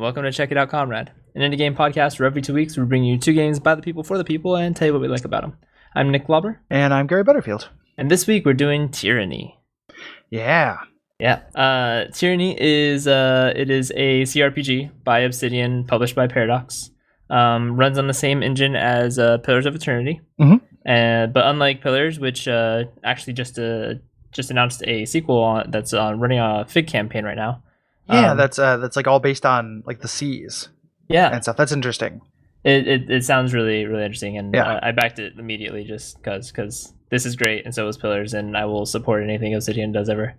welcome to Check It Out, Comrade, an indie game podcast where every 2 weeks we bring you 2 games by the people for the people and tell you what we like about them. I'm Nick Glauber. And I'm Gary Butterfield. And this week we're doing Tyranny. Yeah. Tyranny is it is a CRPG by Obsidian, published by Paradox. Runs on the same engine as Pillars of Eternity. Mm-hmm. But unlike Pillars, which actually just announced a sequel that's running a Fig campaign right now. Yeah, that's like all based on like the seas. Yeah, and stuff. That's interesting. It sounds really really interesting, and yeah. I backed it immediately just because this is great, and so is Pillars, and I will support anything Obsidian does ever.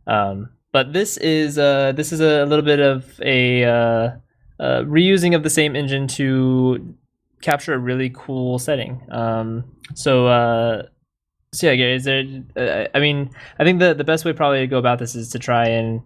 But this is a little bit of a reusing of the same engine to capture a really cool setting. So yeah, is there? I mean, I think the best way probably to go about this is to try and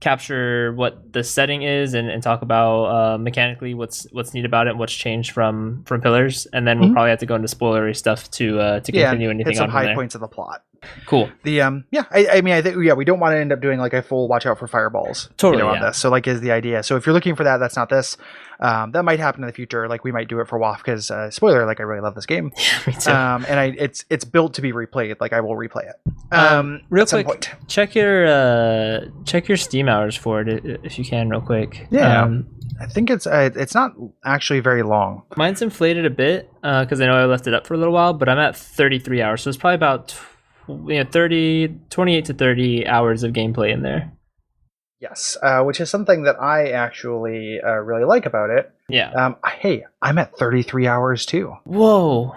capture what the setting is and talk about mechanically what's neat about it and what's changed from Pillars, and then we'll probably have to go into spoilery stuff to continue anything hit some on from high there. points of the plot. Cool. I think we don't want to end up doing like a full watch out for fireballs on this. So like is the idea. So if you're looking for that, that's not this. That might happen in the future. Like we might do it for WoW because spoiler, like I really love this game. Yeah, me too. And it's built to be replayed. Like I will replay it. Real quick, check your Steam hours for it if you can, real quick. Yeah. I think it's not actually very long. Mine's inflated a bit because I know I left it up for a little while, but I'm at 33 hours, so it's probably about 28 to 30 hours of gameplay in there. Yes, which is something that I actually really like about it. Yeah. Hey, I'm at 33 hours too. Whoa.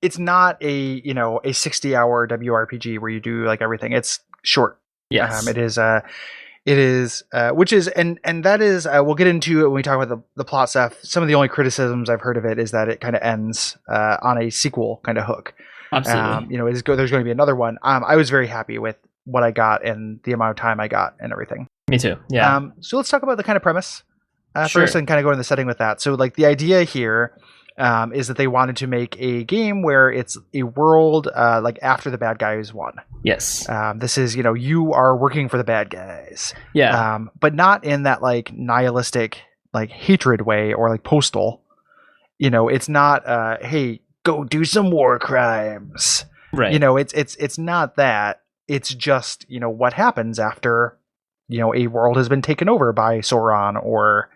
It's not a 60-hour WRPG where you do like everything. It's short. Yes. It is, which is, and that is, we'll get into it when we talk about the plot stuff. Some of the only criticisms I've heard of it is that it kind of ends on a sequel kind of hook. Absolutely. There's going to be another one. I was very happy with what I got and the amount of time I got and everything. Me too. Yeah. So let's talk about the kind of premise Sure. first and kind of go into the setting with that. So like the idea here is that they wanted to make a game where it's a world like after the bad guys won. Yes. This is, you are working for the bad guys. Yeah. But not in that like nihilistic, like hatred way or like postal. It's not, hey, go do some war crimes. Right. It's not that. It's just, what happens after, a world has been taken over by Sauron or,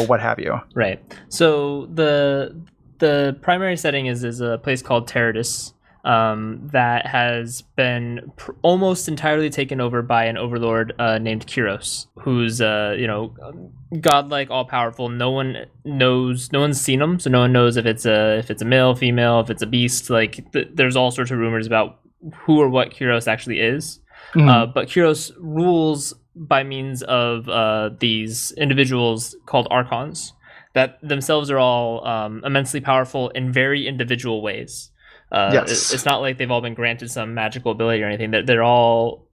what have you. Right. So the primary setting is a place called Teradus that has been almost entirely taken over by an overlord named Kyros, who's godlike, all powerful. No one's seen him, so no one knows if it's a male, female, if it's a beast. Like there's all sorts of rumors about who or what Kyros actually is. But Kyros rules by means of these individuals called Archons that themselves are all immensely powerful in very individual ways. Yes. It's not like they've all been granted some magical ability or anything. They're all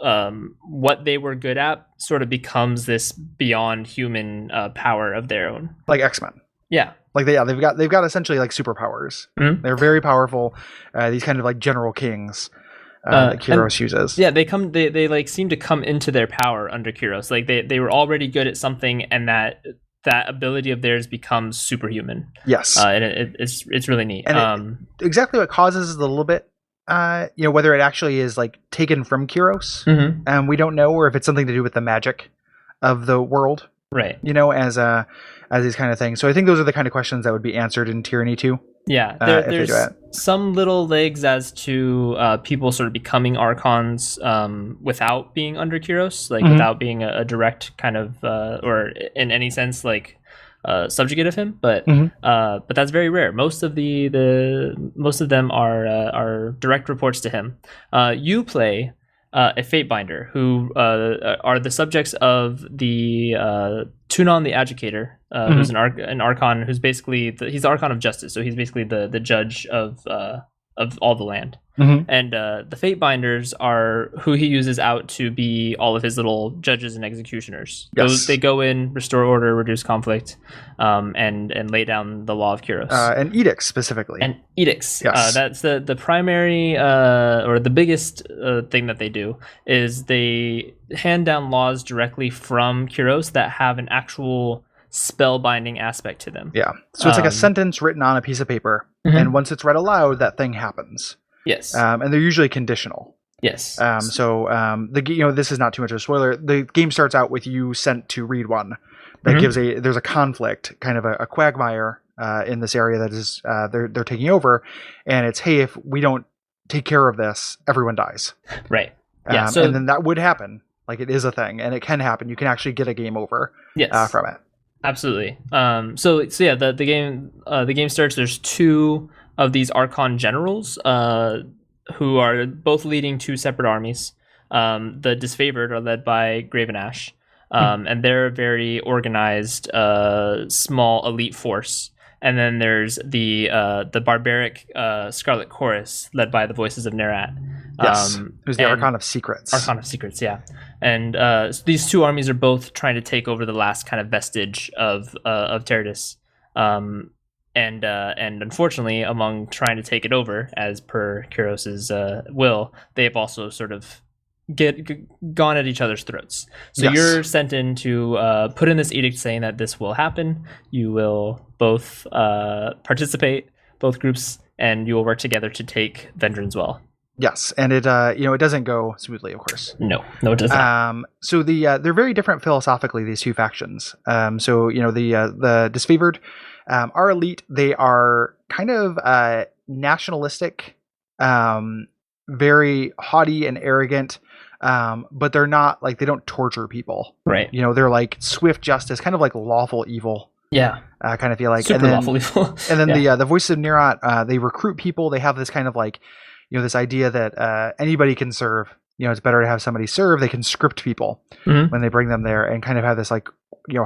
what they were good at sort of becomes this beyond human power of their own, like X-Men. Yeah. Like they've got essentially like superpowers. They're very powerful. These kind of like general kings that Kyros uses. Yeah, they like seem to come into their power under Kyros. Like they were already good at something, and that ability of theirs becomes superhuman. Yes. And it's really neat. And exactly what causes is a little bit, whether it actually is like taken from Kyros, and we don't know, or if it's something to do with the magic of the world. Right. As these kind of things. So I think those are the kind of questions that would be answered in Tyranny 2. Yeah, there's some little legs as to people sort of becoming Archons without being under Kyros, like without being a direct kind of or in any sense like subjugate of him. But that's very rare. Most of them are direct reports to him. You play a Fatebinder, who are the subjects of the Tunon the Adjudicator, who's an Archon, who's basically he's the Archon of Justice, so he's basically the judge of all the land. Mm-hmm. And the Fate Binders are who he uses out to be all of his little judges and executioners. Yes. They go in, restore order, reduce conflict, and lay down the law of Kyros. And edicts specifically. And edicts. Yes. That's the primary or the biggest thing that they do is they hand down laws directly from Kyros that have an actual spellbinding aspect to them. Yeah. So it's like a sentence written on a piece of paper, and once it's read aloud, that thing happens. Yes. And they're usually conditional. Yes. This is not too much of a spoiler. The game starts out with you sent to read one that there's a conflict, kind of a quagmire in this area that is they're taking over, and it's, hey, if we don't take care of this, everyone dies. Right. Yeah. And then that would happen. Like, it is a thing, and it can happen. You can actually get a game over. From it. Absolutely. The game starts. There's 2 of these Archon generals who are both leading 2 separate armies. The Disfavored are led by Graven Ash, and they're a very organized, small elite force. And then there's the barbaric Scarlet Chorus, led by the Voices of Nerat. Yes, who's the Archon of Secrets. Archon of Secrets, yeah. And so these 2 armies are both trying to take over the last kind of vestige of Teradus. And unfortunately, among trying to take it over, as per Kyros's will, they've also sort of gone at each other's throats. So you're sent in to put in this edict saying that this will happen. You will both participate, both groups, and you will work together to take Vendrenswell. Yes, and it doesn't go smoothly, of course. No, it doesn't. So they're very different philosophically, these 2 factions. The Disfavored are elite. They are kind of nationalistic, very haughty and arrogant, but they're not, like, they don't torture people. Right. They're like swift justice, kind of like lawful evil. Yeah. Kind of feel like. Super lawful evil. And then the Voices of Nerat, they recruit people. They have this kind of like, this idea that anybody can serve. It's better to have somebody serve. They can script people when they bring them there, and kind of have this like,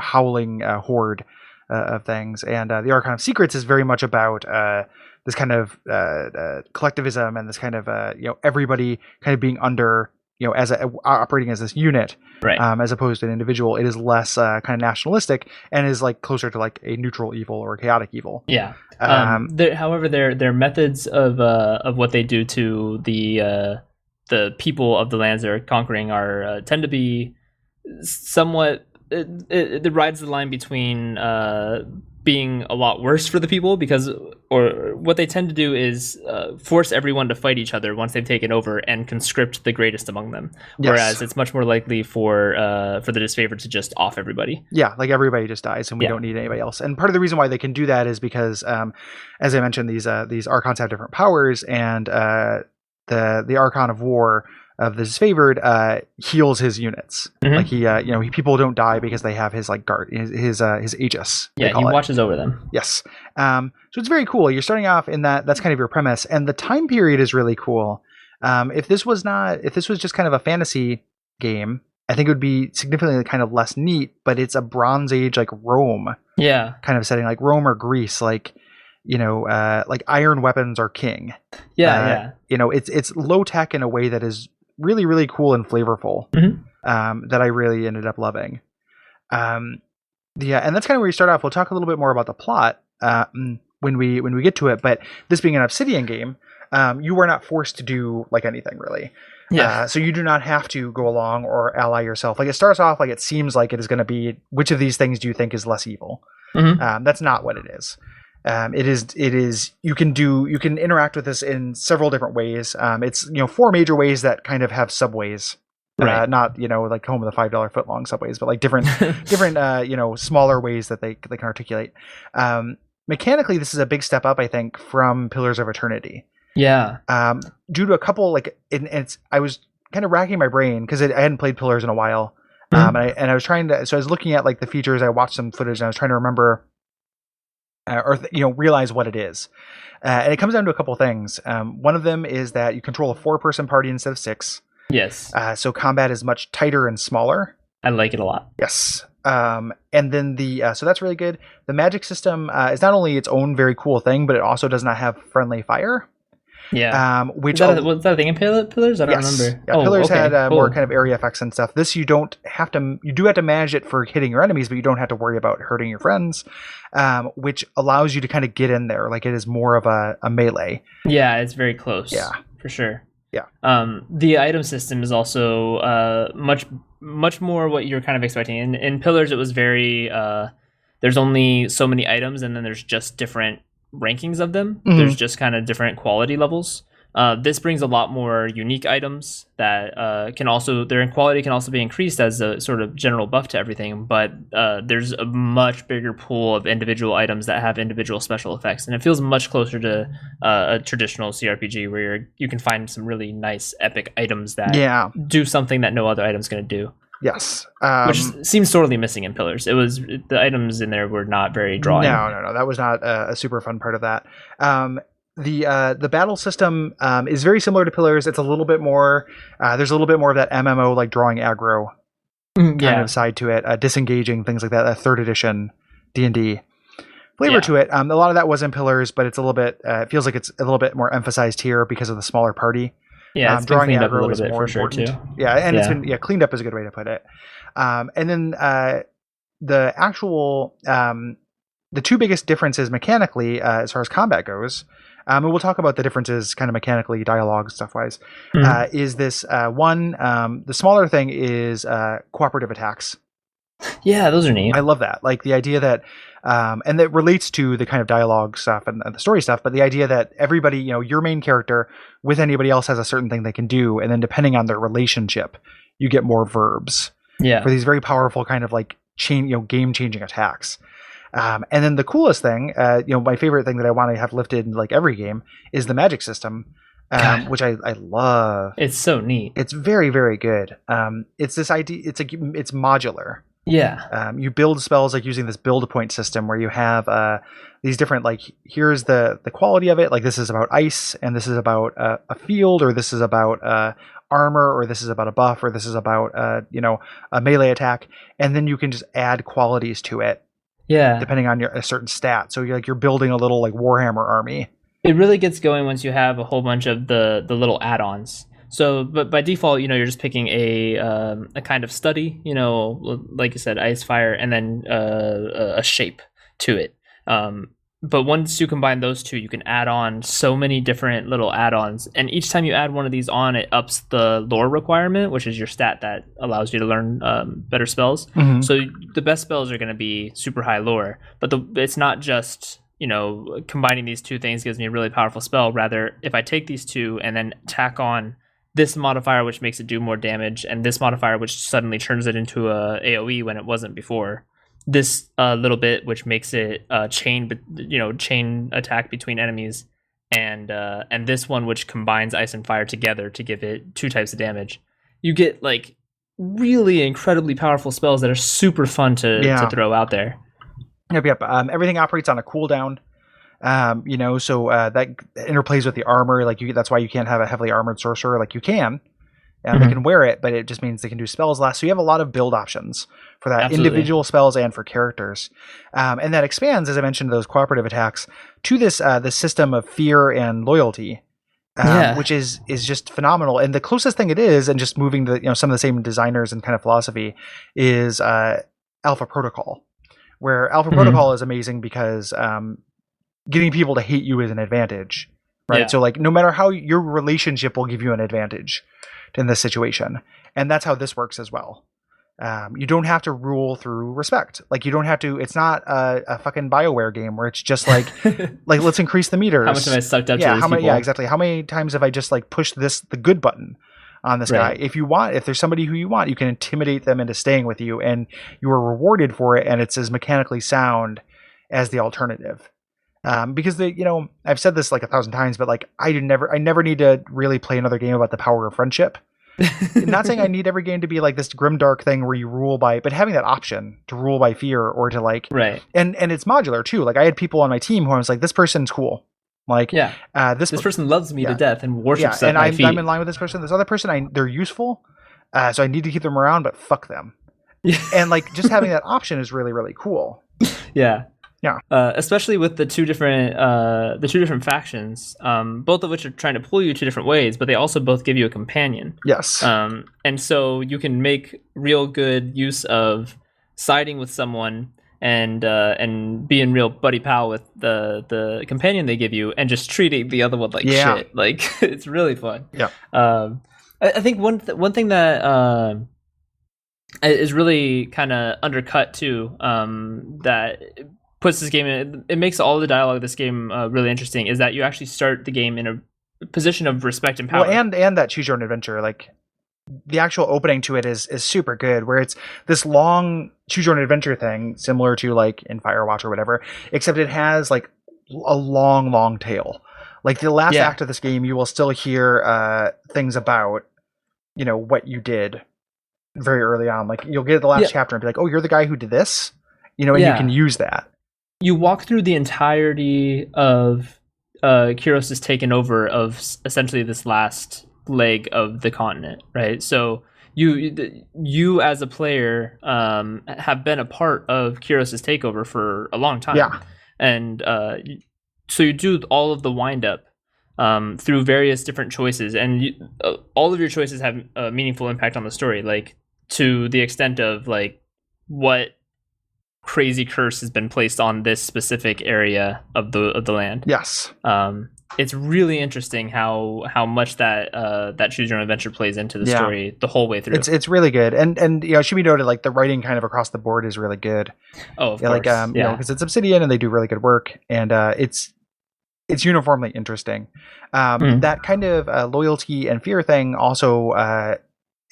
howling horde of things. And the Archon of Secrets is very much about this kind of collectivism and this kind of everybody kind of being under, as operating as this unit, right? As opposed to an individual. It is less kind of nationalistic and is like closer to like a neutral evil or a chaotic evil. Yeah. However, their methods of what they do to the people of the lands they're conquering are tend to be somewhat. It rides the line between being a lot worse for the people, or what they tend to do is force everyone to fight each other once they've taken over and conscript the greatest among them. Yes. Whereas it's much more likely for the Disfavored to just off everybody. Yeah, like everybody just dies, and we don't need anybody else. And part of the reason why they can do that is because, as I mentioned, these Archons have different powers, and the Archon of War of the Disfavored heals his units. Like people don't die because they have his like guard, his Aegis. Yeah, he watches over them. Yes. So it's very cool. You're starting off in that's kind of your premise, and the time period is really cool. If this was just kind of a fantasy game, I think it would be significantly kind of less neat. But it's a Bronze Age like Rome, kind of setting, like Rome or Greece, like. Like iron weapons are king. It's low tech in a way that is really, really cool and flavorful. That I really ended up loving. And that's kind of where we start off. We'll talk a little bit more about the plot when we get to it. But this being an Obsidian game, you were not forced to do like anything really. So you do not have to go along or ally yourself. Like, it starts off like it seems like it is going to be, which of these things do you think is less evil? That's not what it is. It is you can interact with this in several different ways. It's 4 major ways that kind of have subways, not like home of the $5 footlong subways, but like different smaller ways that they can articulate. Mechanically, this is a big step up, I think, from Pillars of Eternity. Yeah. Due to a couple I was kind of racking my brain because I hadn't played Pillars in a while, and I was trying to. So I was looking at like the features. I watched some footage, and I was trying to remember. Realize what it is. And it comes down to a couple things. One of them is that you control a 4-person party instead of 6. Yes. So combat is much tighter and smaller. I like it a lot. Yes. And then so that's really good. The magic system is not only its own very cool thing, but it also does not have friendly fire. Which was that a thing in Pillars? I don't remember. Yeah, Pillars had more kind of area effects and stuff. This you do have to manage it for hitting your enemies, but you don't have to worry about hurting your friends, which allows you to kind of get in there. Like it is more of a melee. Yeah, it's very close. Yeah, for sure. Yeah. The item system is also much more what you're kind of expecting. In Pillars, it was very there's only so many items, and then there's just different rankings of them. There's just kind of different quality levels. This brings a lot more unique items that their quality can also be increased as a sort of general buff to everything, but there's a much bigger pool of individual items that have individual special effects, and it feels much closer to a traditional CRPG where you can find some really nice epic items that do something that no other item's going to do. Yes, which seems sorely missing in Pillars. The items in there were not very drawing. No, that was not a super fun part of that. The battle system is very similar to Pillars. It's a little bit more. There's a little bit more of that MMO like drawing aggro kind of side to it, disengaging things like that. That 3rd edition D&D flavor to it. A lot of that was in Pillars, but it's a little bit. It feels like it's a little bit more emphasized here because of the smaller party. Yeah, it's drawing cleaned up a aggro little is bit more for important. Sure too. Yeah, and it's been cleaned up is a good way to put it. And then the actual the two biggest differences mechanically as far as combat goes, and we'll talk about the differences kind of mechanically, dialogue stuff wise, is this one. The smaller thing is cooperative attacks. Yeah, those are neat. I love that. Like the idea that, and that relates to the kind of dialogue stuff and the story stuff, but the idea that everybody, your main character with anybody else has a certain thing they can do. And then depending on their relationship, you get more verbs for these very powerful kind of like game changing attacks. And then the coolest thing, my favorite thing that I want to have lifted in like every game is the magic system, which I love. It's so neat. It's very, very good. It's this idea. It's modular. Yeah. You build spells like using this build point system where you have these different like here's the quality of it. Like this is about ice, and this is about a field, or this is about armor, or this is about a buff, or this is about a melee attack, and then you can just add qualities to it. Yeah. Depending on a certain stat. So you're building a little like Warhammer army. It really gets going once you have a whole bunch of the little add-ons. So, but by default, you're just picking a kind of study, like you said, ice, fire, and then a shape to it. But once you combine those two, you can add on so many different little add-ons. And each time you add one of these on, it ups the lore requirement, which is your stat that allows you to learn better spells. Mm-hmm. So the best spells are going to be super high lore. But it's not just, combining these two things gives me a really powerful spell. Rather, if I take these two and then tack on this modifier, which makes it do more damage, and this modifier, which suddenly turns it into a AoE when it wasn't before. This little bit, which makes it chain attack between enemies, and this one, which combines ice and fire together to give it 2 types of damage. You get like really incredibly powerful spells that are super fun to throw out there. Yep. Everything operates on a cooldown. So that interplays with the armor. Like that's why you can't have a heavily armored sorcerer. Like you can. They can wear it, but it just means they can do spells less. So you have a lot of build options for that. Absolutely. Individual spells and for characters. And that expands, as I mentioned, those cooperative attacks to this system of fear and loyalty, which is just phenomenal. And the closest thing it is, and just moving to some of the same designers and kind of philosophy, is Alpha Protocol, where Alpha Protocol is amazing because getting people to hate you is an advantage, right? Yeah. So like no matter how your relationship will give you an advantage in this situation, and that's how this works as well. You don't have to rule through respect. Like you don't have to. It's not a fucking BioWare game where it's just like like let's increase the meters. How much have I sucked up to these people? Yeah, exactly. How many times have I just like pushed the good button on this guy? If there's somebody who you want, you can intimidate them into staying with you, and you are rewarded for it, and it's as mechanically sound as the alternative. Because I've said this like 1,000 times, but like I never need to really play another game about the power of friendship. Not saying I need every game to be like this grimdark thing where you rule by, but having that option to rule by fear or to like, and it's modular too. Like I had people on my team who I was like, this person's cool. Like, this person loves me to death and worships at my feet. I'm in line with this person. This other person, they're useful, so I need to keep them around, but fuck them. And like just having that option is really, really cool. Yeah. Yeah. Especially with the two different factions, both of which are trying to pull you two different ways, but they also both give you a companion. Yes. And so you can make real good use of siding with someone and being real buddy pal with the companion they give you, and just treating the other one like shit. Like, it's really fun. Yeah. I think one thing that is really kind of undercut too, that puts this game in, it makes all the dialogue of this game really interesting, is that you actually start the game in a position of respect and power. Well, and that choose your own adventure, like the actual opening to it is super good, where it's this long choose your own adventure thing, similar to like in Firewatch or whatever, except it has like a long tail. Like the last act of this game, you will still hear things about, you know, what you did very early on. Like you'll get the last chapter and be like, oh, you're the guy who did this, you know, and you can use that. You walk through the entirety of Kyros' taken over of essentially this last leg of the continent, right? So you as a player have been a part of Kyros' takeover for a long time. Yeah. And so you do all of the wind up through various different choices, and all of your choices have a meaningful impact on the story, like to the extent of like what crazy curse has been placed on this specific area of the land. Yes. It's really interesting how much that choose your own adventure plays into the story the whole way through. It's really good, and you know, it should be noted, like the writing kind of across the board is really good. Oh, of course. Like you know, because it's Obsidian and they do really good work, and it's uniformly interesting. That kind of loyalty and fear thing also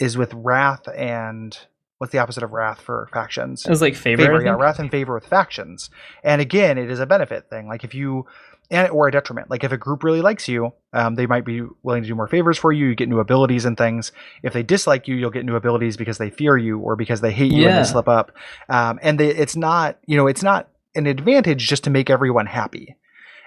is with wrath and what's the opposite of wrath for factions? It was like favor. Yeah, wrath and favor with factions. And again, it is a benefit thing. Like if you, or a detriment. Like if a group really likes you, they might be willing to do more favors for you. You get new abilities and things. If they dislike you, you'll get new abilities because they fear you or because they hate you and they slip up. It's not an advantage just to make everyone happy.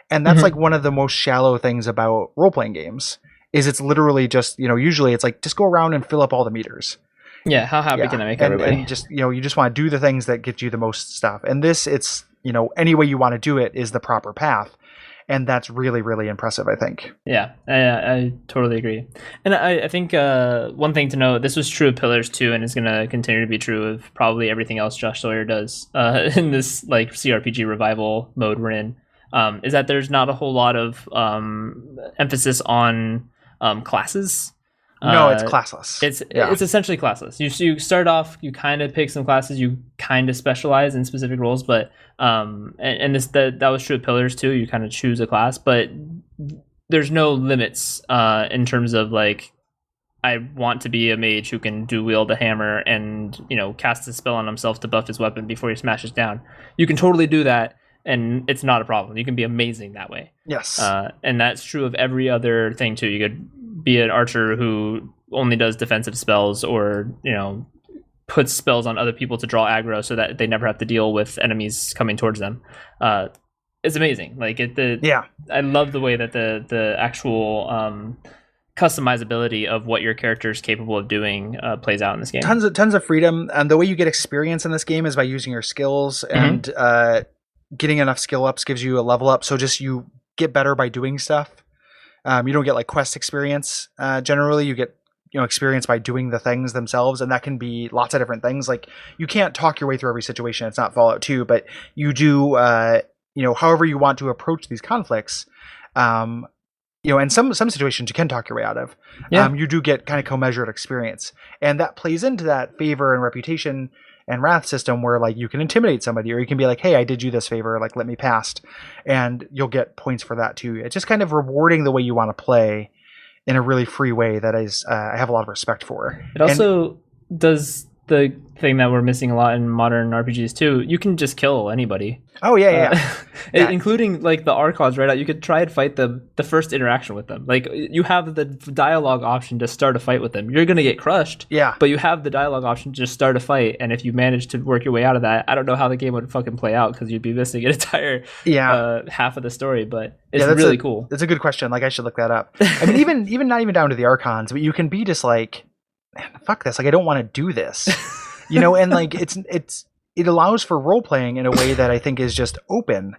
And that's like one of the most shallow things about role-playing games is it's literally just, you know, usually it's like, just go around and fill up all the meters. Yeah, how happy can I make everybody? And just, you know, you just want to do the things that get you the most stuff. And this, it's, you know, any way you want to do it is the proper path. And that's really, really impressive, I think. Yeah, I totally agree. And I think one thing to note, this was true of Pillars too, and is going to continue to be true of probably everything else Josh Sawyer does in this like CRPG revival mode we're in, is that there's not a whole lot of emphasis on classes. No, it's classless. It's essentially classless. You start off, you kind of pick some classes, you kind of specialize in specific roles, but and that was true of Pillars too. You kind of choose a class, but there's no limits in terms of like, I want to be a mage who can wield a hammer and, you know, cast a spell on himself to buff his weapon before he smashes down. You can totally do that, and it's not a problem. You can be amazing that way. Yes. And that's true of every other thing too. You could be an archer who only does defensive spells, or, you know, puts spells on other people to draw aggro so that they never have to deal with enemies coming towards them. It's amazing. Like I love the way that the actual customizability of what your character is capable of doing plays out in this game. Tons of freedom, and the way you get experience in this game is by using your skills, and getting enough skill ups gives you a level up. So just you get better by doing stuff. You don't get like quest experience. Generally, you get, you know, experience by doing the things themselves, and that can be lots of different things. Like you can't talk your way through every situation. It's not Fallout 2, but you do, you know, however you want to approach these conflicts. You know, and some situations you can talk your way out of. You do get kind of commensurate experience, and that plays into that favor and reputation and wrath system where like you can intimidate somebody, or you can be like, hey, I did you this favor, like let me past, and you'll get points for that too. It's just kind of rewarding the way you want to play in a really free way that is I have a lot of respect for. It also does the thing that we're missing a lot in modern RPGs too. You can just kill anybody. Oh yeah. Including like the Archons right out. You could try and fight the first interaction with them. Like you have the dialogue option to start a fight with them. You're gonna get crushed. Yeah. But you have the dialogue option to just start a fight, and if you manage to work your way out of that, I don't know how the game would fucking play out, because you'd be missing an entire half of the story. But it's really cool. That's a good question. Like I should look that up. I mean, even not even down to the Archons, but you can be just like, man, fuck this. Like I don't want to do this. You know, and like it's it allows for role playing in a way that I think is just open.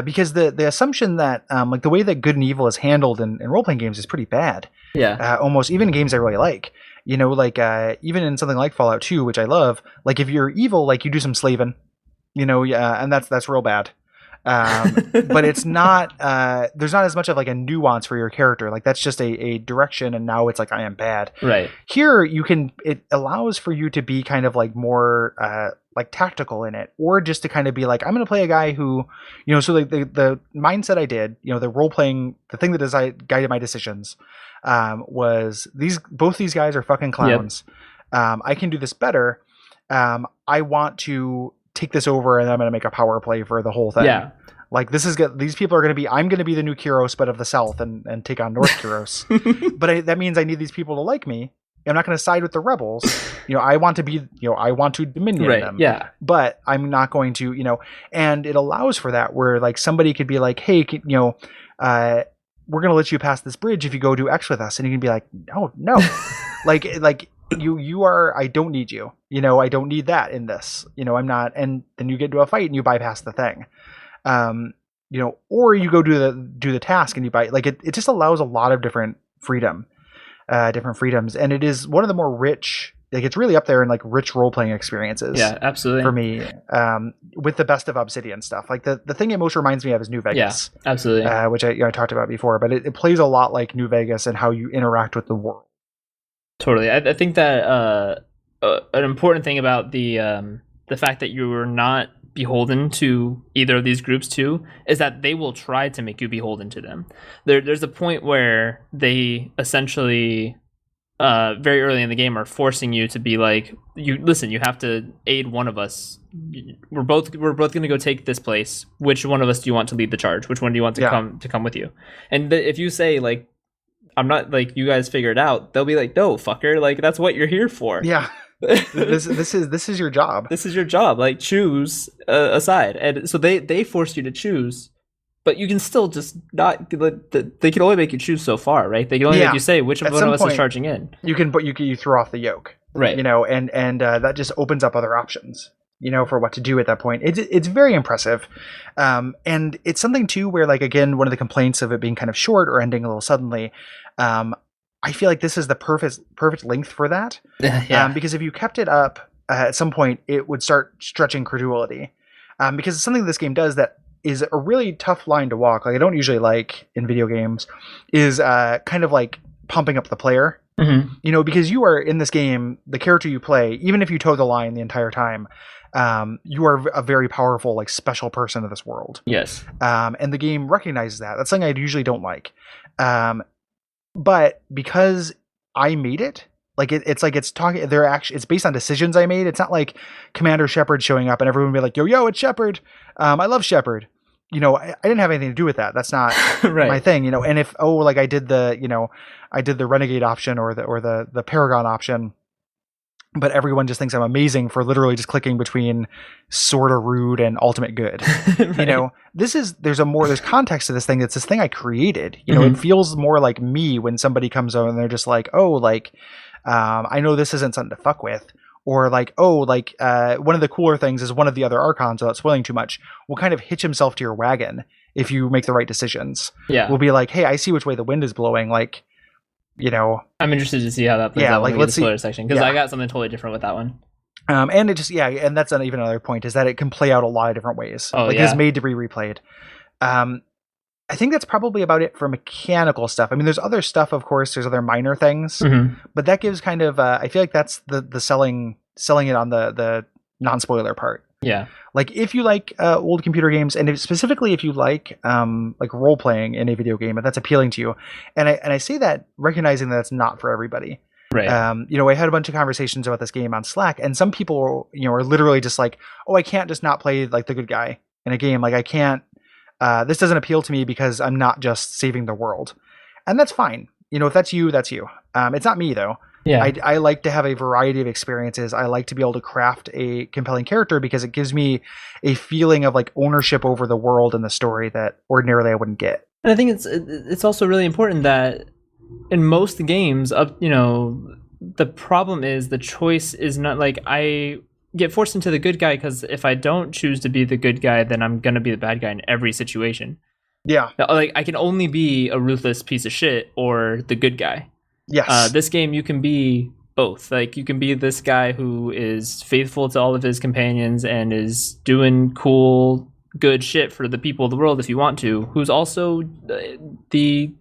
Because the assumption that like the way that good and evil is handled in role playing games is pretty bad. Yeah. Almost even in games I really like. You know, like even in something like Fallout 2, which I love, like if you're evil, like you do some slaving, you know, and that's real bad. But it's not there's not as much of like a nuance for your character. Like that's just a direction, and now it's like I am bad. Right. Here it allows for you to be kind of like more like tactical in it, or just to kind of be like, I'm going to play a guy who, you know, so like the mindset I did, you know, the role playing, the thing that guided my decisions was both these guys are fucking clowns. Yep. I can do this better. I want to take this over, and I'm going to make a power play for the whole thing. Yeah. Like these people are going to be, I'm going to be the new Kyros, but of the South, and take on North Kyros. But that means I need these people to like me. I'm not going to side with the rebels. You know, I want to dominion them. Yeah. But I'm not going to, you know, and it allows for that where like somebody could be like, hey, you know, we're going to let you pass this bridge if you go do X with us. And you can be like, no, like you are, I don't need you, you know, I don't need that in this, you know, I'm not. And then you get to a fight and you bypass the thing. You know, or you go do the task and you like it just allows a lot of different freedoms, and it is one of the more rich, like it's really up there in like rich role-playing experiences. Yeah, absolutely. For me, with the best of Obsidian stuff, like the thing it most reminds me of is New Vegas. Yeah, absolutely. Which I talked about before, but it plays a lot like New Vegas and how you interact with the world. Totally. I think that an important thing about the fact that you are not beholden to either of these groups too is that they will try to make you beholden to them. There's a point where they essentially very early in the game are forcing you to be like, you have to aid one of us. We're both going to go take this place. Which one of us do you want to lead the charge? Which one do you want to come with you? And if you say like, I'm not, like, you guys figure it out, they'll be like, no, fucker, like that's what you're here for. Yeah. this is your job. This is your job. Like, choose a side, and so they force you to choose, but you can still just not. They can only make you choose so far, right? They can only make you say which one of us is charging in. You throw off the yoke, right? You know, and that just opens up other options, you know, for what to do at that point. It's very impressive, and it's something too where, like, again, one of the complaints of it being kind of short or ending a little suddenly. I feel like this is the perfect length for that. Yeah. Because if you kept it up at some point, it would start stretching credulity. Because it's something this game does that is a really tough line to walk. Like I don't usually like in video games is kind of like pumping up the player. Mm-hmm. You know, because you are in this game, the character you play, even if you toe the line the entire time, you are a very powerful, like special person of this world. Yes. And the game recognizes that. That's something I usually don't like. But because I made it, like it's like it's talking. It's based on decisions I made. It's not like Commander Shepard showing up and everyone be like, "Yo, it's Shepard. I love Shepard." You know, I didn't have anything to do with that. That's not right. My thing. You know, and if like I did the Renegade option or the Paragon option, but everyone just thinks I'm amazing for literally just clicking between sort of rude and ultimate good. Right. You know, there's context to this thing. It's this thing I created. You know, It feels more like me when somebody comes over and they're just like, oh, like, I know this isn't something to fuck with. Or like, oh, like, one of the cooler things is one of the other Archons, without spoiling too much, will kind of hitch himself to your wagon if you make the right decisions. Yeah. We'll be like, hey, I see which way the wind is blowing. Like, you know, I'm interested to see how that plays out when we get the spoiler section, because I got something totally different with that one. And it just and that's even another point is that it can play out a lot of different ways. Oh, like it's made to be replayed. I think that's probably about it for mechanical stuff. I mean, there's other stuff, of course. There's other minor things, but that gives kind of I feel like that's the selling it on the non-spoiler part. Yeah. Like if you like old computer games, and specifically if you like role playing in a video game, if that's appealing to you, and I say that recognizing that it's not for everybody. Right. You know, I had a bunch of conversations about this game on Slack, and some people, you know, are literally just like, oh, I can't just not play like the good guy in a game. Like I can't. This doesn't appeal to me because I'm not just saving the world, and that's fine. You know, if that's you, that's you. It's not me though. Yeah. I like to have a variety of experiences. I like to be able to craft a compelling character because it gives me a feeling of like ownership over the world and the story that ordinarily I wouldn't get. And I think it's also really important that in most games, you know, the problem is the choice is not like get forced into the good guy, because if I don't choose to be the good guy, then I'm gonna be the bad guy in every situation. Yeah. Like, I can only be a ruthless piece of shit or the good guy. Yes. This game, you can be both. Like, you can be this guy who is faithful to all of his companions and is doing cool, good shit for the people of the world if you want to, who's also the,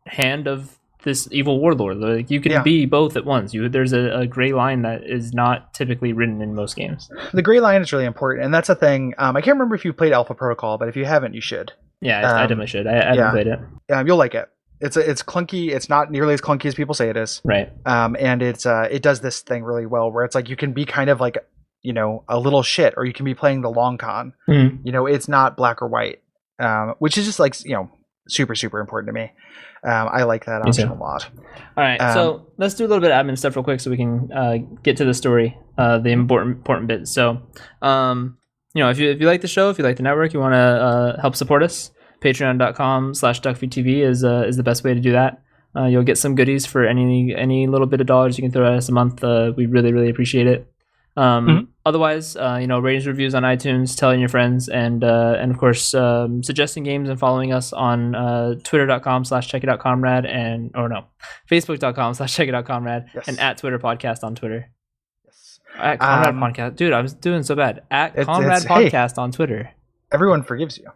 hand of this evil warlord. Like, you can be both at once. There's a gray line that is not typically written in most games. The gray line is really important, and that's a thing. I can't remember if you played Alpha Protocol, but if you haven't, you should. Yeah, I definitely should. I haven't played it. You'll like it. It's clunky. It's not nearly as clunky as people say it is. Right. And it does this thing really well, where it's like you can be kind of like, a little shit, or you can be playing the long con. Mm-hmm. It's not black or white, which is just like, super, super important to me. I like that option a lot. All right, so let's do a little bit of admin stuff real quick so we can get to the story, the important bit. So, if you like the show, if you like the network, you want to help support us, patreon.com/Duckfeed.tv is the best way to do that. You'll get some goodies for any little bit of dollars you can throw at us a month. We really, really appreciate it. Otherwise, ratings, reviews on iTunes, telling your friends, and of course, suggesting games and following us on twitter.com/checkitoutcomrade facebook.com/checkitoutcomrade, yes. and at Twitter Podcast on Twitter. Yes. At Comrade Podcast. Dude, I was doing so bad. At Comrade Podcast on Twitter. Everyone forgives you.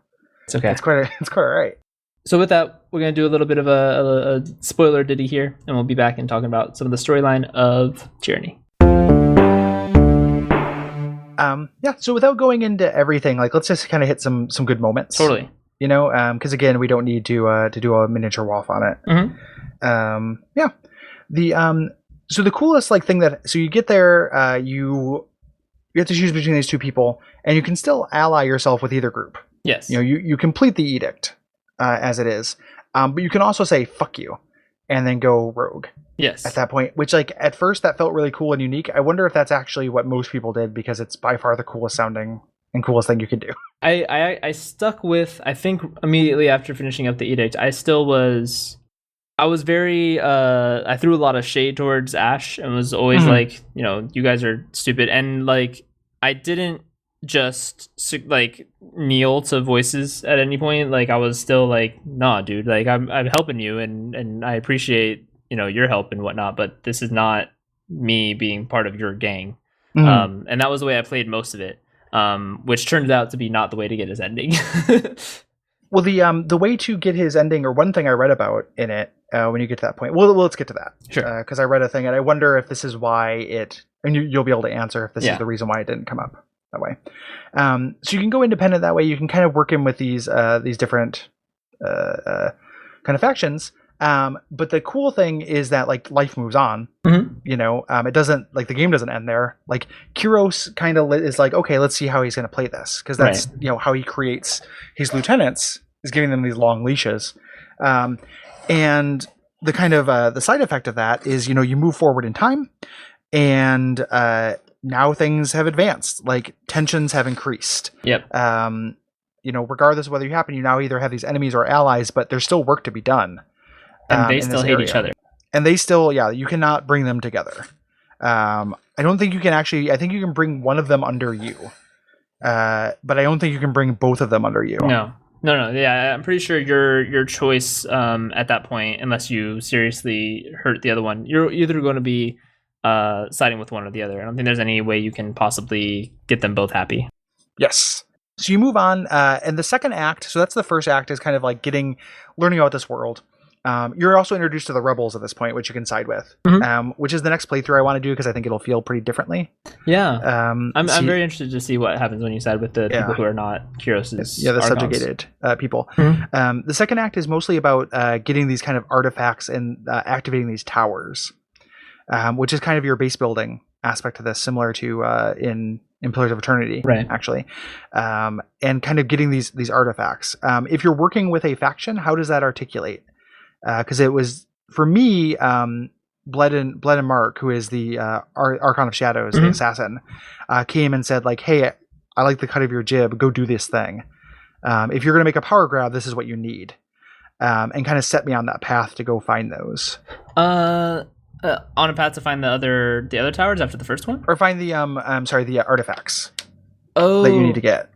It's okay. It's quite all right. So with that, we're going to do a little bit of a spoiler ditty here, and we'll be back and talking about some of the storyline of Tyranny. So without going into everything, like, let's just kind of hit some good moments. Totally. Because again, we don't need to do a miniature WAF on it. Mm-hmm. So the coolest thing so you get there, you have to choose between these two people, and you can still ally yourself with either group. Yes. You complete the edict as it is, but you can also say fuck you, and then go rogue. Yes. At that point, which at first that felt really cool and unique. I wonder if that's actually what most people did, because it's by far the coolest sounding and coolest thing you could do. I stuck with, I think immediately after finishing up the edict, I was very I threw a lot of shade towards Ash and was always like, you guys are stupid, and I didn't just kneel to voices at any point. I was still like, nah, dude, I'm helping you, and I appreciate your help and whatnot, but this is not me being part of your gang. And that was the way I played most of it, which turned out to be not the way to get his ending. Well, the way to get his ending, or one thing I read about in it, when you get to that point, well, let's get to that. Sure. Because I read a thing, and I wonder if this is why and you'll be able to answer if this is the reason why it didn't come up that way. So you can go independent that way. You can kind of work in with these different kind of factions. But the cool thing is that life moves on. It doesn't, the game doesn't end there. Kyros kind of is okay, let's see how he's going to play this, because that's how he creates his lieutenants, is giving them these long leashes. And the kind of the side effect of that is you move forward in time, and now things have advanced. Tensions have increased. Yep. Regardless of whether you happen, you now either have these enemies or allies, but there's still work to be done. And they still hate each other. And they still, you cannot bring them together. I don't think you can actually, I think you can bring one of them under you. But I don't think you can bring both of them under you. No. Yeah, I'm pretty sure your choice at that point, unless you seriously hurt the other one, you're either going to be siding with one or the other. I don't think there's any way you can possibly get them both happy. Yes. So you move on, and the second act, so that's the first act, is kind of learning about this world. You're also introduced to the rebels at this point, which you can side with, which is the next playthrough I want to do, because I think it'll feel pretty differently. Yeah. I'm very interested to see what happens when you side with the people who are not Kyros's the Archons. subjugated people. The second act is mostly about getting these kind of artifacts and activating these towers, which is kind of your base building aspect of this, similar to in Pillars of Eternity, actually, and kind of getting these artifacts. If you're working with a faction, how does that articulate? Because it was, for me, Bled and Mark, who is the Archon of Shadows, the assassin, came and said, hey, I like the cut of your jib, go do this thing. If you're going to make a power grab, this is what you need. And kind of set me on that path to go find those. On a path to find the other towers after the first one, or find the the artifacts that you need to get.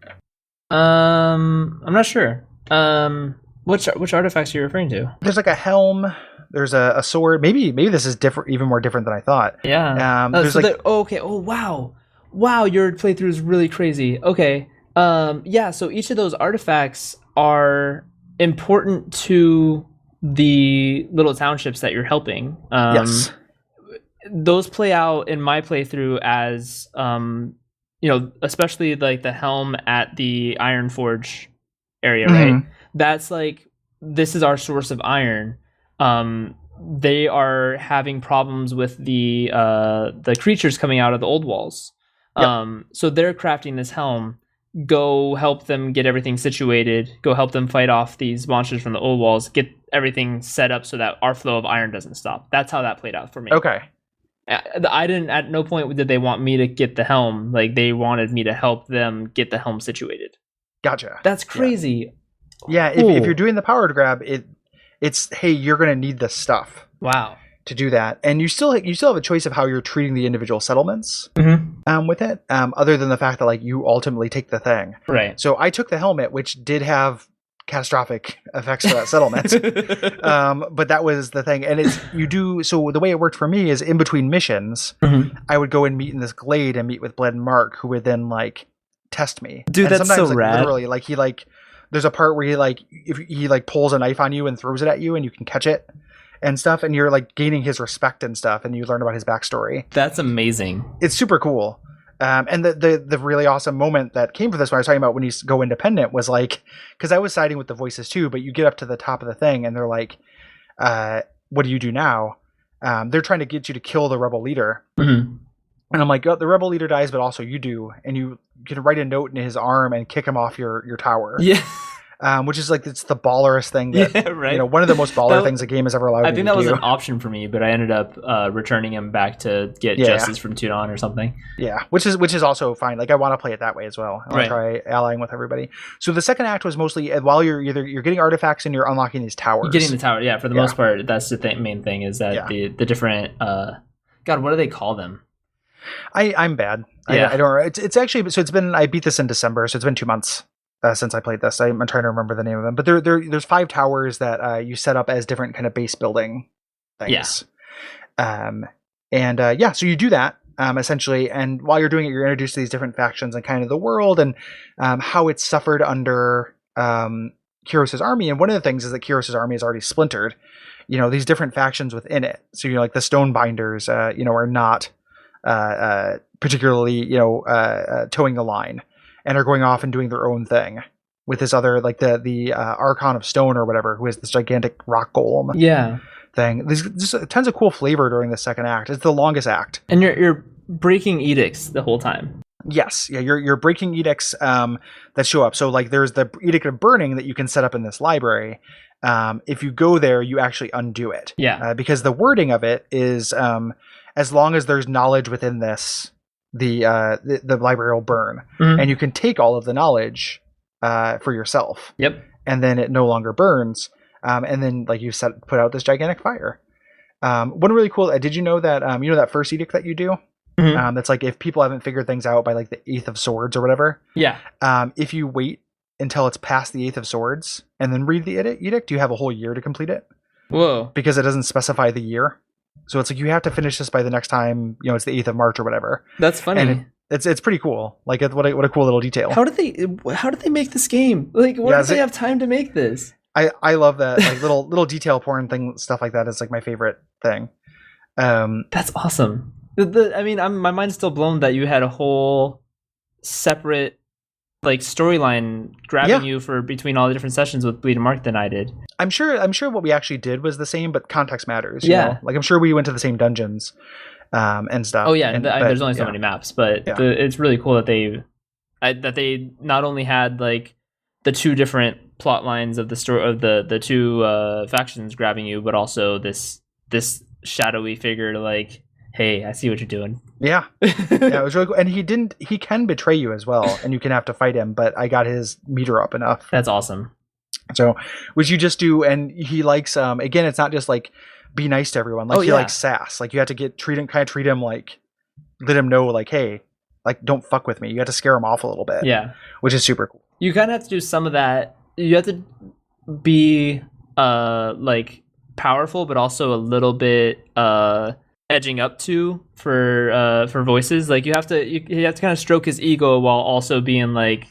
I'm not sure. Which artifacts are you referring to? There's like a helm. There's a sword. Maybe this is different, even more different than I thought. Yeah. There's okay. Oh wow. Your playthrough is really crazy. Okay. Yeah. So each of those artifacts are important to the little townships that you're helping. Yes. Those play out in my playthrough as especially like the helm at the Iron Forge area, right? That's like, this is our source of iron. They are having problems with the creatures coming out of the old walls. Yep. So they're crafting this helm. Go help them get everything situated. Go help them fight off these monsters from the old walls. Get everything set up so that our flow of iron doesn't stop. That's how that played out for me. Okay. I didn't. At no point did they want me to get the helm. Like, they wanted me to help them get the helm situated. Gotcha. That's crazy. Yeah. If you're doing the power grab, it's hey, you're gonna need this stuff. Wow. To do that, and you still have a choice of how you're treating the individual settlements with it, other than the fact that like you ultimately take the thing. Right. So I took the helmet, which did have catastrophic effects for that settlement, but that was the thing. And so the way it worked for me is in between missions, I would go and meet in this glade and meet with Bled and Mark, who would then like test me. Dude, and that's so rad. Literally, like there's a part where he pulls a knife on you and throws it at you, and you can catch it and stuff, and you're like gaining his respect and stuff, and you learn about his backstory. That's amazing. It's super cool. And the really awesome moment that came from this, when I was talking about when you go independent, was like, because I was siding with the voices too, but you get up to the top of the thing and they're like, what do you do now? They're trying to get you to kill the rebel leader. And I'm like, oh, the rebel leader dies, but also you do. And you can write a note in his arm and kick him off your tower. Yeah. Which is like, it's the ballerest thing that, right? One of the most baller things the game has ever allowed me to do. I think that was an option for me, but I ended up returning him back to get justice from Tudon or something. Yeah, which is also fine. Like, I want to play it that way as well. I want to try allying with everybody. So the second act was mostly while you're getting artifacts and you're unlocking these towers. You're getting the tower, yeah. For the most part, that's the main thing, is that the different God, what do they call them? I'm bad. Yeah. I don't. It's actually, so it's been, I beat this in December, so it's been 2 months. Since I played this, I'm trying to remember the name of them, but there's 5 towers that you set up as different kind of base building things. Yeah. So you do that essentially, and while you're doing it, you're introduced to these different factions and kind of the world and how it's suffered under Kyros' army. And one of the things is that Kyros' army is already splintered. These different factions within it. So like the Stonebinders, are not particularly towing the line, and are going off and doing their own thing with this other, like the Archon of Stone or whatever, who is this gigantic rock golem thing. There's just tons of cool flavor during the second act. It's the longest act. And you're breaking edicts the whole time. Yes. Yeah, you're breaking edicts that show up. So like there's the Edict of Burning that you can set up in this library. If you go there, you actually undo it. Yeah. Because the wording of it is as long as there's knowledge within this, the library will burn, and you can take all of the knowledge for yourself. Yep. And then it no longer burns, and then like you put out this gigantic fire. One really cool. Did you know that that first edict that you do? That's like, if people haven't figured things out by like the 8th of Swords or whatever. Yeah. If you wait until it's past the 8th of Swords and then read the edict, you have a whole year to complete it. Whoa. Because it doesn't specify the year. So it's like, you have to finish this by the next time, it's the 8th of March or whatever. That's funny. And it's pretty cool. Like, what a cool little detail. How did they make this game? Like, where did they have time to make this? I love that, like, little detail porn thing, stuff like that is like my favorite thing. That's awesome. My mind's still blown that you had a whole separate like storyline grabbing you for between all the different sessions with Bleed and Mark than I did. I'm sure what we actually did was the same, but context matters. You know? Like, I'm sure we went to the same dungeons and stuff. Oh yeah, there's only so many maps, but it's really cool that they not only had like the 2 different plot lines of the story of the 2 factions grabbing you, but also this shadowy figure to like, hey, I see what you're doing. Yeah. It was really cool. And he can betray you as well, and you can have to fight him, but I got his meter up enough. That's awesome. So, which you just do, and he likes, again, it's not just like be nice to everyone. Like he likes sass. Like you have to treat him like, let him know like, hey, like don't fuck with me. You have to scare him off a little bit. Yeah, which is super cool. You kind of have to do some of that. You have to be like powerful, but also a little bit edging up to for voices. Like you have to kind of stroke his ego while also being like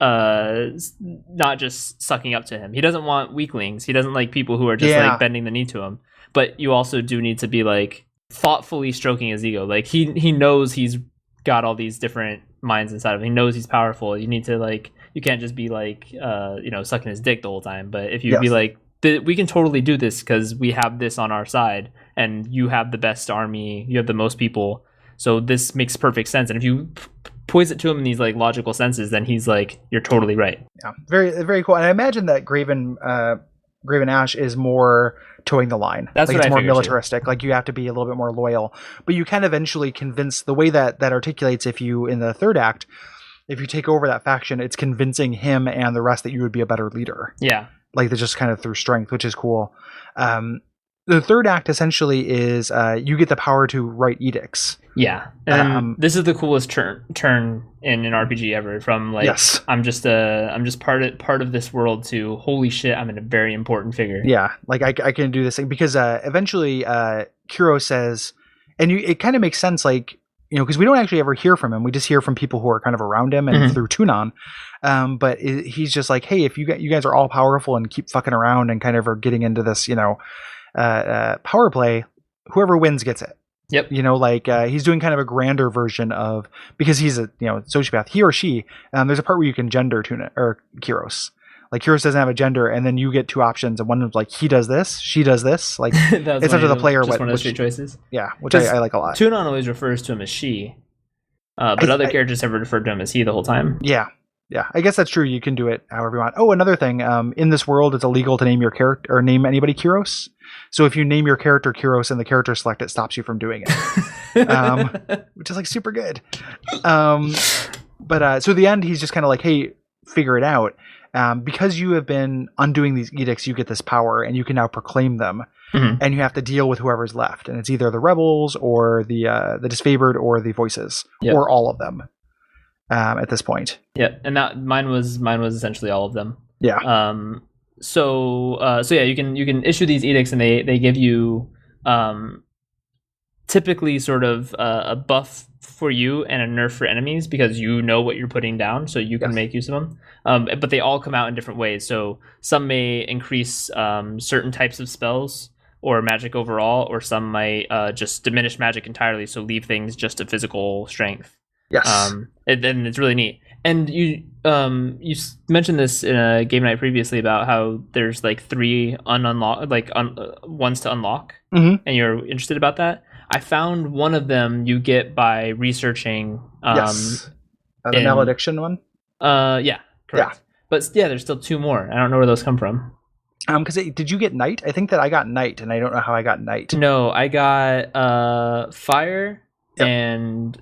not just sucking up to him. He doesn't want weaklings. He doesn't like people who are just like bending the knee to him. But you also do need to be like thoughtfully stroking his ego. Like he knows he's got all these different minds inside of him. He knows he's powerful. You need to like, you can't just be like sucking his dick the whole time. But if you be like, we can totally do this because we have this on our side and you have the best army, you have the most people, so this makes perfect sense. And if you poise it to him in these like logical senses, then he's like, you're totally right. Yeah, very, very cool. And I imagine that Graven Ash is more towing the line. That's like what it's I more militaristic. Too. Like you have to be a little bit more loyal, but you can eventually convince the way that articulates. If you in the third act, if you take over that faction, it's convincing him and the rest that you would be a better leader. Yeah, like they're just kind of through strength, which is cool. The third act essentially is you get the power to write edicts. Yeah, and this is the coolest turn in an RPG ever. From like, I'm just part of this world to holy shit, I'm a very important figure. Yeah, like I can do this thing because eventually Kiro says, and it kind of makes sense, like because we don't actually ever hear from him. We just hear from people who are kind of around him and through Tunon. But he's just like, hey, if you guys are all powerful and keep fucking around and kind of are getting into this, power play, whoever wins gets it. Yep. He's doing kind of a grander version of, because he's a sociopath, he or she. There's a part where you can gender Tuna or Kyros. Like Kyros doesn't have a gender, and then you get two options, and one is like he does this, she does this. Like it's up to the player. Just one of those three choices. Yeah, which I like a lot. Tunon always refers to him as she, but other characters have referred to him as he the whole time. Yeah. Yeah, I guess that's true. You can do it however you want. Oh, another thing. In this world, it's illegal to name your character or name anybody Kyros. So if you name your character Kyros and the character select, it stops you from doing it, which is like super good. But so at the end, he's just kind of like, hey, figure it out. Because you have been undoing these edicts, you get this power and you can now proclaim them. And you have to deal with whoever's left. And it's either the rebels or the disfavored or the voices or all of them. At this point. Yeah, and that mine was essentially all of them. Yeah. So yeah, you can issue these edicts, and they give you typically sort of a buff for you and a nerf for enemies, because you know what you're putting down, so you can make use of them. But they all come out in different ways. So some may increase certain types of spells or magic overall, or some might just diminish magic entirely, so leave things just to physical strength. Yes. And it's really neat. And you mentioned this in a game night previously about how there's like 3 ones to unlock, and you're interested about that. I found one of them you get by researching. The malediction one. Yeah, correct. Yeah. But yeah, there's still 2 more. I don't know where those come from. Because did you get night? I think that I got night, and I don't know how I got night. No, I got fire. Yep. And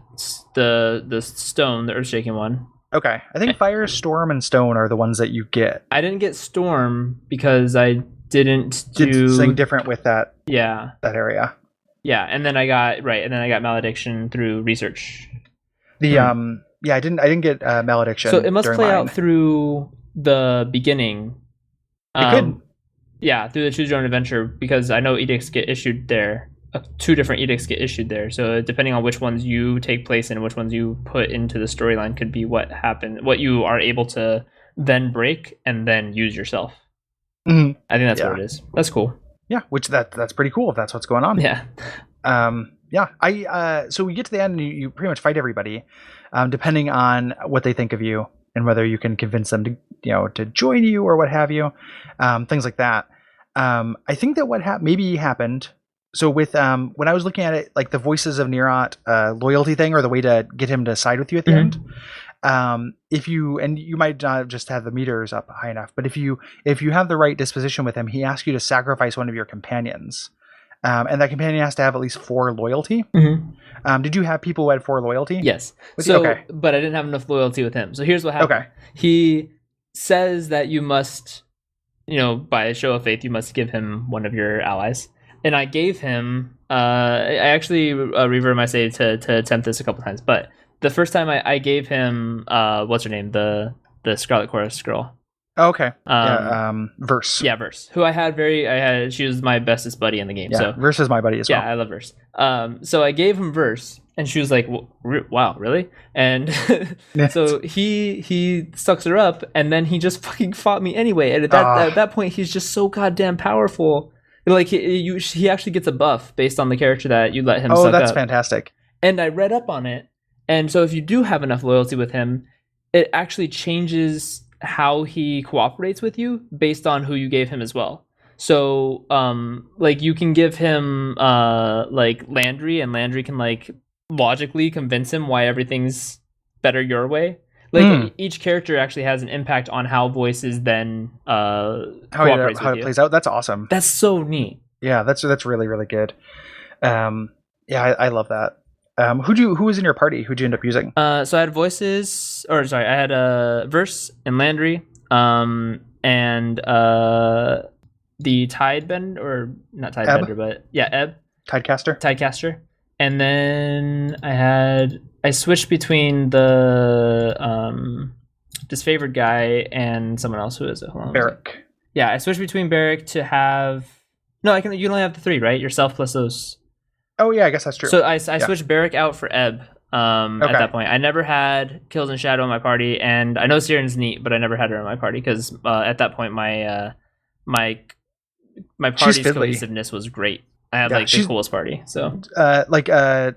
the stone, the earth-shaking one. Okay. I think fire, storm, and stone are the ones that you get. I didn't get storm because I did something different with that. Yeah. That area. Yeah, and then I got malediction through research. I didn't get malediction. So it must play out through the beginning. It could. Yeah, through the Choose Your Own Adventure, because I know edicts get issued there. 2 different edicts get issued there, so depending on which ones you take place in, which ones you put into the storyline, could be what you are able to then break and then use yourself. I think that's what it is. That's cool. Yeah, which that's pretty cool if that's what's going on. Yeah. So we get to the end and you pretty much fight everybody, depending on what they think of you and whether you can convince them to join you or what have you, things like that. I think that what maybe happened. So with when I was looking at it, like the Voices of Neerot loyalty thing, or the way to get him to side with you at the end, if you might not just have the meters up high enough, but if you have the right disposition with him, he asks you to sacrifice one of your companions, and that companion has to have at least 4 loyalty. Did you have people who had 4 loyalty? Yes. But I didn't have enough loyalty with him. So here's what happened. Okay. He says that you must, by a show of faith, you must give him one of your allies. and I gave him. I actually reverted my save to attempt this a couple times, but the first time I gave him what's her name, the Scarlet Chorus girl. Oh, okay. Verse. Yeah, Verse. Who she was my bestest buddy in the game. Yeah, so Verse is my buddy as well. Yeah, I love Verse. So I gave him Verse, and she was like, "Wow, really?" And so he sucks her up, and then he just fucking fought me anyway. And at that point, he's just so goddamn powerful. Like he actually gets a buff based on the character that you let him. Oh, that's fantastic. And I read up on it, and so if you do have enough loyalty with him, it actually changes how he cooperates with you based on who you gave him as well. So like you can give him like Landry, and Landry can like logically convince him why everything's better your way. Like each character actually has an impact on how voices then how it plays out. That's awesome. That's so neat. Yeah, that's really, really good. I love that. Who was in your party? Who'd you end up using? So I had I had Verse and Landry, and the Tidebender, or not Tidebender, but yeah, Ebb. Tidecaster. And then I switched between the disfavored guy and someone else. Who is it? Hold on. Barrick. Yeah, I switched between Barrick to have. No, you can only have the 3, right? Yourself plus those. Oh yeah, I guess that's true. So I switched Barrick out for Ebb at that point. I never had Kills and Shadow in my party, and I know Siren's neat, but I never had her in my party because at that point my party's cohesiveness was great. I had the coolest party. So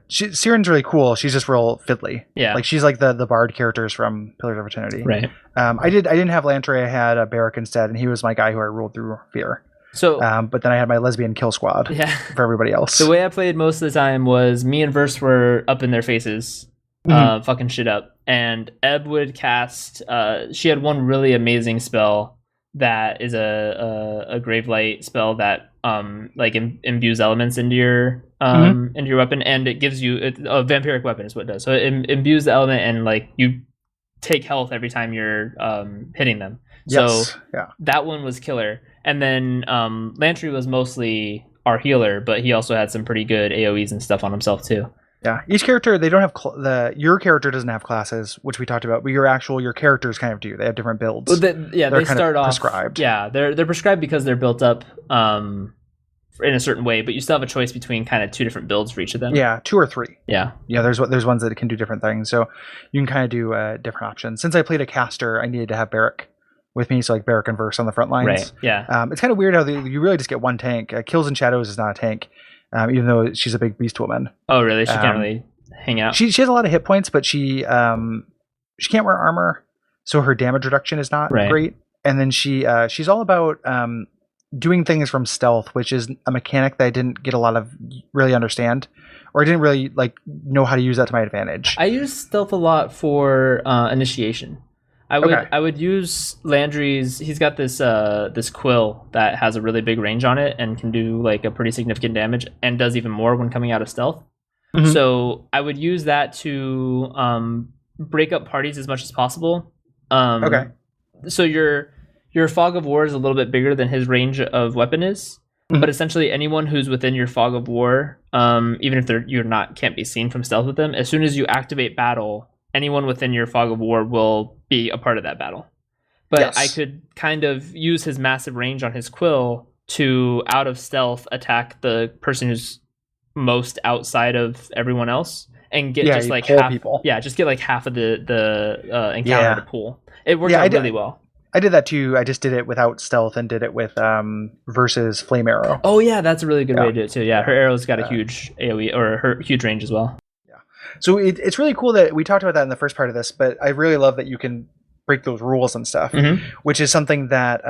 Siren's really cool. She's just real fiddly. Yeah, like she's like the bard characters from Pillars of Eternity. Right. I didn't have Lantry. I had Barrick instead, and he was my guy who I ruled through Fear. So, but then I had my lesbian kill squad for everybody else. The way I played most of the time was me and Verse were up in their faces, fucking shit up. And Ebb would cast, she had one really amazing spell that is a Gravelight spell that imbues elements into your weapon, and it gives you a vampiric weapon is what it does. So it imbues the element, and like you take health every time you're hitting them. Yes. So yeah, that one was killer. And then Lantry was mostly our healer, but he also had some pretty good AoEs and stuff on himself too. Yeah, each character, they don't have your character doesn't have classes, which we talked about, but your characters kind of do. They have different builds. Well, they start off prescribed. Yeah, they're prescribed because they're built up in a certain way, but you still have a choice between kind of 2 different builds for each of them. Yeah, 2 or 3. Yeah. There's ones that can do different things, so you can kind of do different options. Since I played a caster, I needed to have Barrick with me, so like Barrick and Verse on the front lines. Right. Yeah. It's kind of weird how you really just get one tank. Kills and Shadows is not a tank, even though she's a big beast woman. Oh, really? She can't really hang out. She has a lot of hit points, but she can't wear armor, so her damage reduction is not great. And then she's all about doing things from stealth, which is a mechanic that I didn't get a lot of really understand, or I didn't really know how to use that to my advantage. I use stealth a lot for initiation. I would use Landry's. He's got this this quill that has a really big range on it and can do like a pretty significant damage, and does even more when coming out of stealth. Mm-hmm. So I would use that to break up parties as much as possible. So your fog of war is a little bit bigger than his range of weapon is, but essentially anyone who's within your fog of war, even if can't be seen from stealth with them, as soon as you activate battle, anyone within your fog of war will be a part of that battle. But I could kind of use his massive range on his quill to, out of stealth, attack the person who's most outside of everyone else, and get just like half people. Yeah, just get like half of the encounter to pull. It worked out really well. I did that too. I just did it without stealth and did it with Versus Flame Arrow. Oh yeah, that's a really good way to do it too. Yeah, her arrow's got a huge AoE, or her huge range as well. So it's really cool that we talked about that in the first part of this, but I really love that you can break those rules and stuff, which is something that,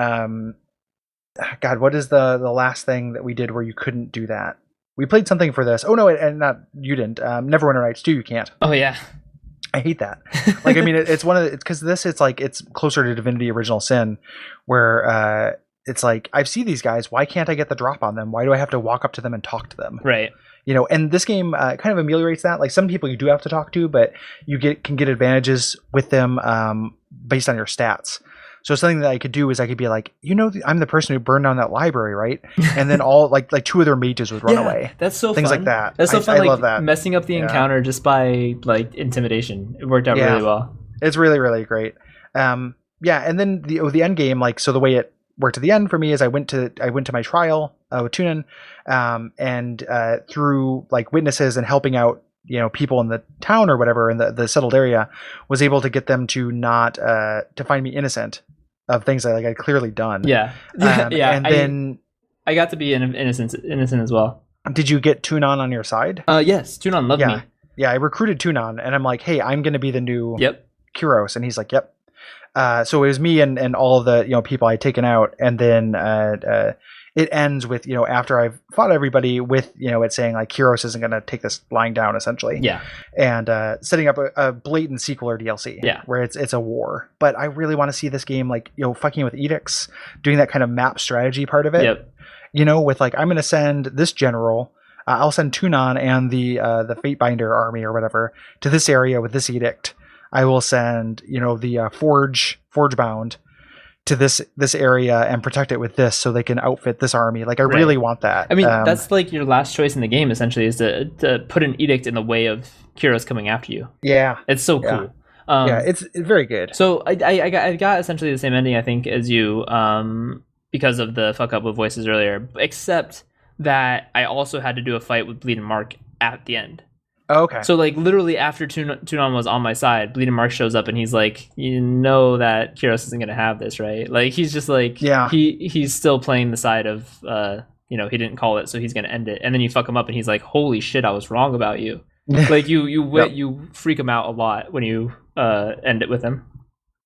God, what is the last thing that we did where you couldn't do that? We played something for this. Oh no, and not you didn't. Neverwinter Nights 2, you can't. Oh yeah, I hate that. Like, I mean, it's because it's closer to Divinity Original Sin, where it's like, I see these guys. Why can't I get the drop on them? Why do I have to walk up to them and talk to them? Right. And this game kind of ameliorates that. Like, some people you do have to talk to, but you can get advantages with them based on your stats. So something that I could do is I could be like, I'm the person who burned down that library, right? And then all like two of their mages would run away. That's so things fun. like that. That's so fun. I like love that. Messing up the encounter just by like intimidation. It worked out really well. It's really, really great. And then the end game, like, so the way it worked at the end for me is I went to my trial with Tunin, and through like witnesses and helping out people in the town or whatever in the settled area, was able to get them to not to find me innocent of things that like I'd clearly done. And then I got to be innocent as well. Did you get Tunon on your side? Yes, Tunon loved me. Yeah, I recruited Tunon, and I'm like, hey, I'm going to be the new Kyros, and he's like, yep. So it was me and all of the people I'd taken out, and then it ends with after I've fought everybody with it saying like Kyros isn't going to take this lying down essentially. And setting up a blatant sequel or DLC. Where it's a war. But I really want to see this game like fucking with edicts, doing that kind of map strategy part of it. With like I'm going to send this general. I'll send Tunon and the Fatebinder army or whatever to this area with this edict. I will send the Forge Bound to this area and protect it with this so they can outfit this army. Like I really want that. I mean, that's like your last choice in the game essentially, is to put an edict in the way of Kyros coming after you. It's so cool. It's very good. So I got essentially the same ending I think as you, because of the fuck up with voices earlier, except that I also had to do a fight with Bleeding Mark at the end. Okay. So like literally after Tunon was on my side, Bleeding Mark shows up and he's like, that Kyros isn't gonna have this, right? Like he's just like, he's still playing the side of he didn't call it, so he's gonna end it. And then you fuck him up and he's like, holy shit, I was wrong about you. Like you freak him out a lot when you end it with him.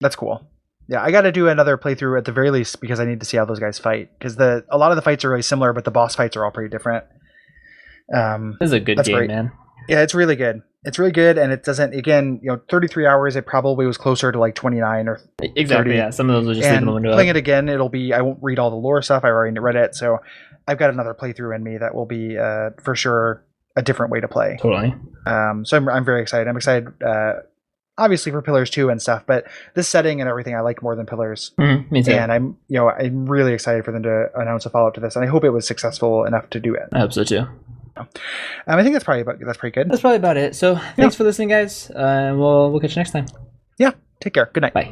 That's cool. Yeah, I got to do another playthrough at the very least because I need to see how those guys fight, because a lot of the fights are really similar, but the boss fights are all pretty different. This is a good game, great. Man. Yeah, it's really good. It's really good, and it doesn't. Again, 33 hours. It probably was closer to like 29 or 30. Exactly. Yeah, some of those will just leave the window. Playing it again, it'll be. I won't read all the lore stuff. I already read it, so I've got another playthrough in me that will be for sure a different way to play. Totally. So I'm very excited. I'm excited. Obviously for Pillars 2 and stuff, but this setting and everything I like more than Pillars. Me too. And I'm really excited for them to announce a follow-up to this, and I hope it was successful enough to do it. I hope so too. I think that's pretty good. That's probably about it. So thanks for listening, guys. We'll catch you next time. Yeah. Take care. Good night. Bye.